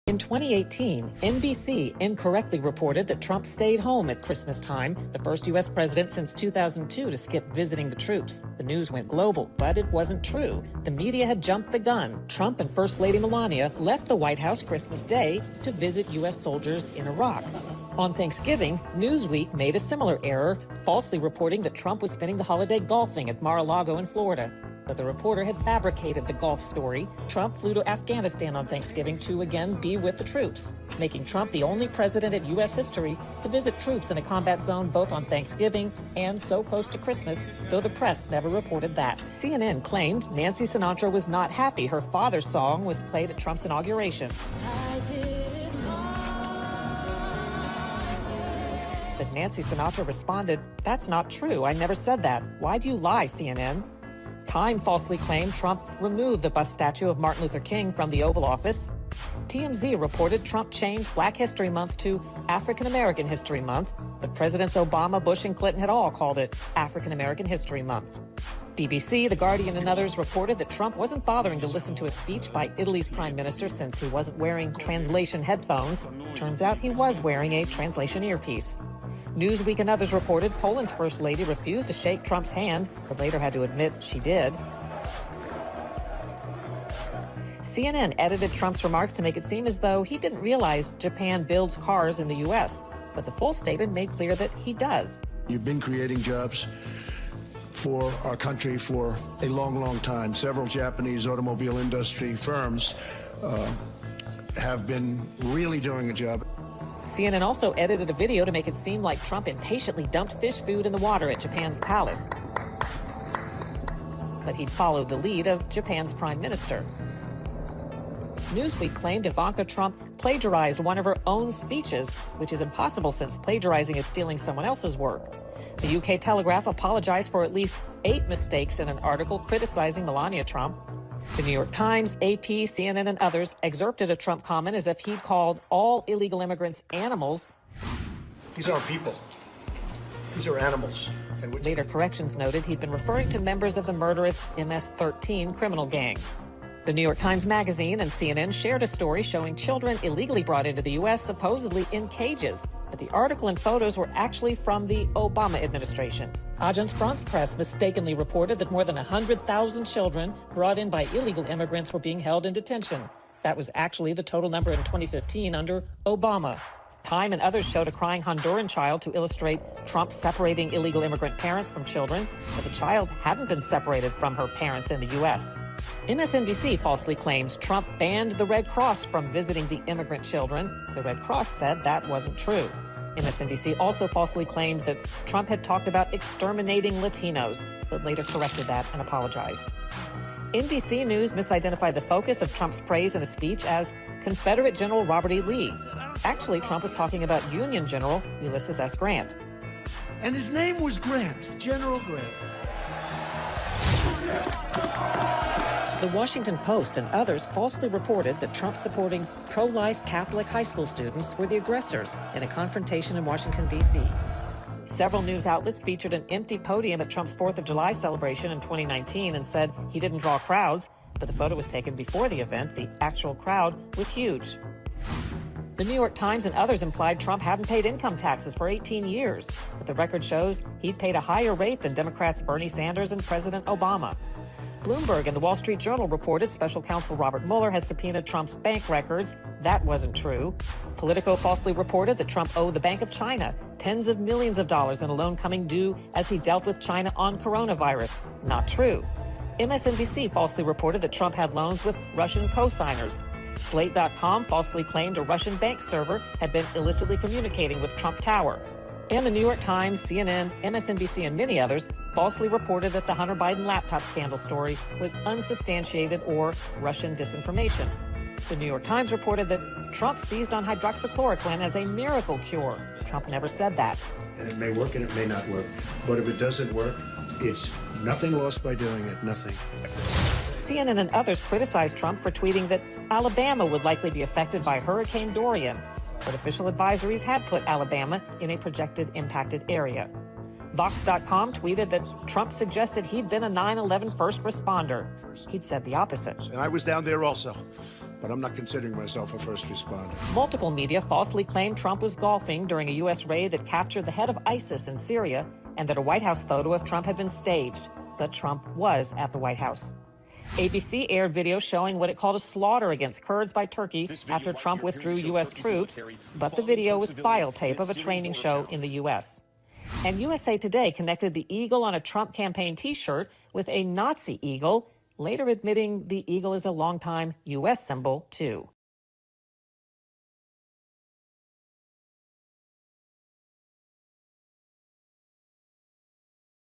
In 2018, NBC incorrectly reported that Trump stayed home at Christmas time, the first U.S. president since 2002 to skip visiting the troops. The news went global, but it wasn't true. The media had jumped the gun. Trump and First Lady Melania left the White House Christmas Day to visit U.S. soldiers in Iraq. On Thanksgiving, Newsweek made a similar error, falsely reporting that Trump was spending the holiday golfing at Mar-a-Lago in Florida. But the reporter had fabricated the golf story. Trump flew to Afghanistan on Thanksgiving to again be with the troops, making Trump the only president in U.S. history to visit troops in a combat zone both on Thanksgiving and so close to Christmas, though the press never reported that. CNN claimed Nancy Sinatra was not happy her father's song was played at Trump's inauguration. But Nancy Sinatra responded, "That's not true. I never said that. Why do you lie, CNN?" Time falsely claimed Trump removed the bust statue of Martin Luther King from the Oval Office. TMZ reported Trump changed Black History Month to African American History Month, but Presidents Obama, Bush, and Clinton had all called it African American History Month. BBC, The Guardian, and others reported that Trump wasn't bothering to listen to a speech by Italy's prime minister since he wasn't wearing translation headphones. Turns out he was wearing a translation earpiece. Newsweek and others reported Poland's first lady refused to shake Trump's hand, but later had to admit she did. CNN edited Trump's remarks to make it seem as though he didn't realize Japan builds cars in the U.S., but the full statement made clear that he does. You've been creating jobs for our country for a long, long time. Several Japanese automobile industry firms have been really doing a job. CNN also edited a video to make it seem like Trump impatiently dumped fish food in the water at Japan's palace. But he'd followed the lead of Japan's prime minister. Newsweek claimed Ivanka Trump plagiarized one of her own speeches, which is impossible since plagiarizing is stealing someone else's work. The UK Telegraph apologized for at least 8 mistakes in an article criticizing Melania Trump. The New York Times, AP, CNN, and others excerpted a Trump comment as if he'd called all illegal immigrants animals. These aren't people. These are animals. Later corrections noted he'd been referring to members of the murderous MS-13 criminal gang. The New York Times Magazine and CNN shared a story showing children illegally brought into the U.S. supposedly in cages, but the article and photos were actually from the Obama administration. Agence France-Presse mistakenly reported that more than 100,000 children brought in by illegal immigrants were being held in detention. That was actually the total number in 2015 under Obama. Time and others showed a crying Honduran child to illustrate Trump separating illegal immigrant parents from children, but the child hadn't been separated from her parents in the U.S. MSNBC falsely claims Trump banned the Red Cross from visiting the immigrant children. The Red Cross said that wasn't true. MSNBC also falsely claimed that Trump had talked about exterminating Latinos, but later corrected that and apologized. NBC News misidentified the focus of Trump's praise in a speech as Confederate General Robert E. Lee. Actually, Trump was talking about Union General Ulysses S. Grant. And his name was Grant, General Grant. The Washington Post and others falsely reported that Trump supporting pro-life Catholic high school students were the aggressors in a confrontation in Washington, D.C. Several news outlets featured an empty podium at Trump's 4th of July celebration in 2019 and said he didn't draw crowds, but the photo was taken before the event. The actual crowd was huge. The New York Times and others implied Trump hadn't paid income taxes for 18 years, but the record shows he'd paid a higher rate than Democrats Bernie Sanders and President Obama. Bloomberg and the Wall Street Journal reported special counsel Robert Mueller had subpoenaed Trump's bank records. That wasn't true. Politico falsely reported that Trump owed the Bank of China tens of millions of dollars in a loan coming due as he dealt with China on coronavirus. Not true. MSNBC falsely reported that Trump had loans with Russian co-signers. Slate.com falsely claimed a Russian bank server had been illicitly communicating with Trump Tower. And the New York Times, CNN, MSNBC, and many others falsely reported that the Hunter Biden laptop scandal story was unsubstantiated or Russian disinformation. The New York Times reported that Trump seized on hydroxychloroquine as a miracle cure. Trump never said that. And it may work and it may not work. But if it doesn't work, it's nothing lost by doing it, nothing. CNN and others criticized Trump for tweeting that Alabama would likely be affected by Hurricane Dorian, but official advisories had put Alabama in a projected impacted area. Vox.com tweeted that Trump suggested he'd been a 9/11 first responder. He'd said the opposite. And I was down there also. but I'm not considering myself a first responder. Multiple media falsely claimed Trump was golfing during a U.S. raid that captured the head of ISIS in Syria and that a White House photo of Trump had been staged. But Trump was at the White House. ABC aired video showing what it called a slaughter against Kurds by Turkey after Trump withdrew U.S. troops, but the video was file tape of a training show in the U.S. And USA Today connected the eagle on a Trump campaign T-shirt with a Nazi eagle, later admitting the eagle is a longtime U.S. symbol, too.